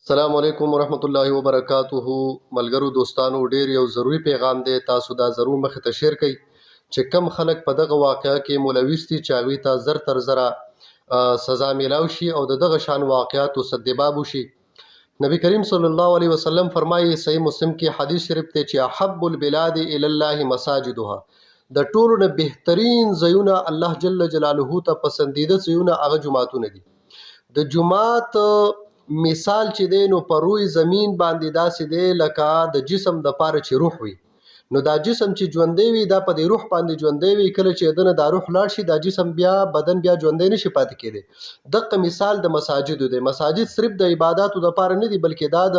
السلام علیکم ورحمت الله وبرکاتہ. ملګرو دوستانو ډیر یو ضروری پیغام دی، تاسو دا ضرور مخ ته شیر کړئ چې کم خلک په دغه واقعیا کې ملوث دي چې هغوی ته زر تر زره سزا میلاو شي او دغه شان واقعاتو سدباب وشي. نبی کریم صلی الله علیه وسلم فرمایي، صحیح مسلم کې حدیث شریف ته، چې احب البلاد الی الله مساجدها، د ټولو نه بهترین ځایونه الله جل جلاله ته پسندیده ځایونه هغه جماعتونه دي. د جماعت مثال چې دی نو په روی زمین باندې داسې دی لکه د جسم د پاره چې روح وي. نو دا جسم چې ژوندی وي دا په دې روح باندې ژوندی وي، کله چې دنه دا روح لاړ شي دا جسم بیا بدن بیا ژوندی نشي پاتې کېدی. دغه مثال د مساجدو دی. مساجد صرف د عباداتو د پاره نه دي، بلکې دا د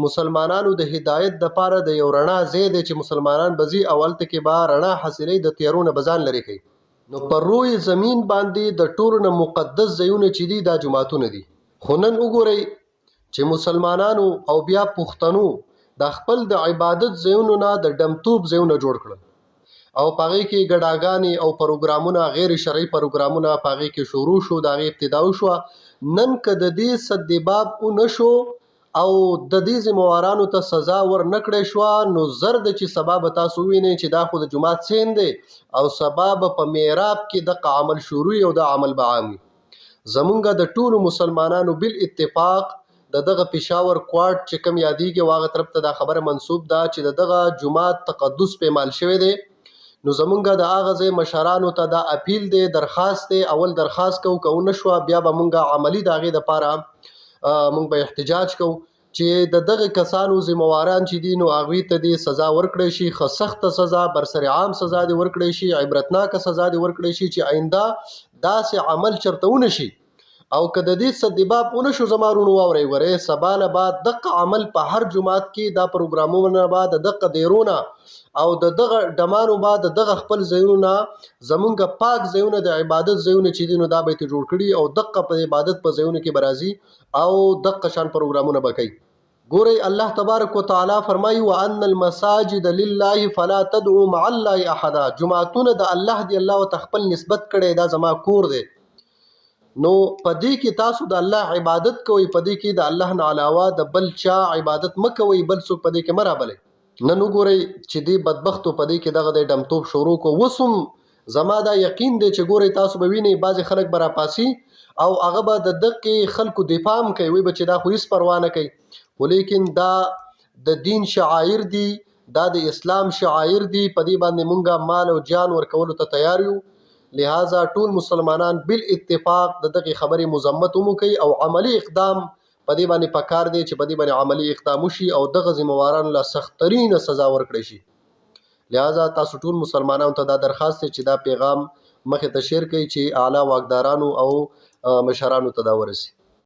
مسلمانانو د هدایت د پاره د یو رڼا ځای دی چې مسلمانان بزي اولته کې به رڼا حاصلې د تیارونه بزان لري کوي. نو پر روی زمین باندې د ټولو نه مقدس ځایونه چې دي دا جماعتونه دي. خو نن وګورئ چې مسلمانانو او بیا پښتنو د خپل د عبادت ځایونو نه د ډمتوب ځایونه جوړ کړل او په هغې کې ګډاګانې او پروګرامونه، غیر شرعي پروګرامونه په هغې کې شروع شو، د هغې ابتدا وشوه. نن که د دې سدباب ونه شو او د دې ذموارانو ته سزا ور نه کړی شوه، نو زر ده چې سبا به تاسو ووینئ چې دا خو د جومات سین دی او سبا به په میراب کې دغه عمل شروع او د عمل به عام وي. زمونږ د ټولو مسلمانانو بل اتفاق دغه پېښور کوارټ چې کوم یادېږي هغه طرف ته دا خبره منسوب ده چې دغه جومات تقدس پیمال شوی دی. نو زمونږ د هغه ځای مشرانو ته دا اپیل دی، درخواست دی. اول درخواست کوو، که ونه شوه بیا به مونږ عملي د هغې دپاره مونږ به احتجاج کوو چې د دغه کسانو ذمواران چې دي نو هغوی ته دې سزا ورکړی شي، ښه سخته سزا، برسر عام سزا دې ورکړی شي، عبرتناکه سزا دې ورکړی شي چې آینده داسې عمل چرته ونه شي. او که د دې سدباب ونه شو زما وروڼو واورئ، ورئ سبا له بعد دغه عمل په هر جومات کې دا پروګرامونه به د دغه دیرونه او د دغه ډمانو به د دغه خپل ځایونو نه زمونږ پاک ځایونه د عبادت ځایونه چې دي نو دا به یې جوړ کړي او دغه په عبادت په ځایونو کې به راځي او دغه شان پروګرامونه به کوي. ګورئ الله تبارک وتعالی فرمایي وان المساجد لله فلا تدعوا مع الله احدا. جماعتونه د الله دی، الله ته خپل نسبت کړی دا زما کور دی. نو په دې کې تاسو د الله عبادت کوئ، په دې کې د الله نه علاوه د بل چا عبادت مه کوئ، بل څوک په دې کې مه رابلئ. نن وګورئ چې دې بدبختو په دې کې دغه د ډمتوب شروع کو. اوس هم زما دا یقین دی چې ګورئ تاسو به وینئ بعضې خلک به راپاسي او هغه به د دغې خلکو دفاع هم کوي، وایي به چې دا خو هېڅ پروا نه کوي. خو لیکن دا د دین شعایر دي، دا د اسلام شعایر دي، په دې باندې مونږ مال او جان ورکولو ته تیار یو. لہذا ټول مسلمانان بل اتفاق د دغه خبرې مذمت هم کوي او عملی اقدام په دې باندې پکار دی چې په دې باندې عملی اقدام وشي او دغه ذموارانو له سخت‌ترینه سزا ورکړی شي. لہذا تاسو ټول مسلمانانو ته دا درخواست دی چې دا پیغام مخې ته شیر کړئ چې اعلی واکدارانو او مشرانو ته دا ورسي.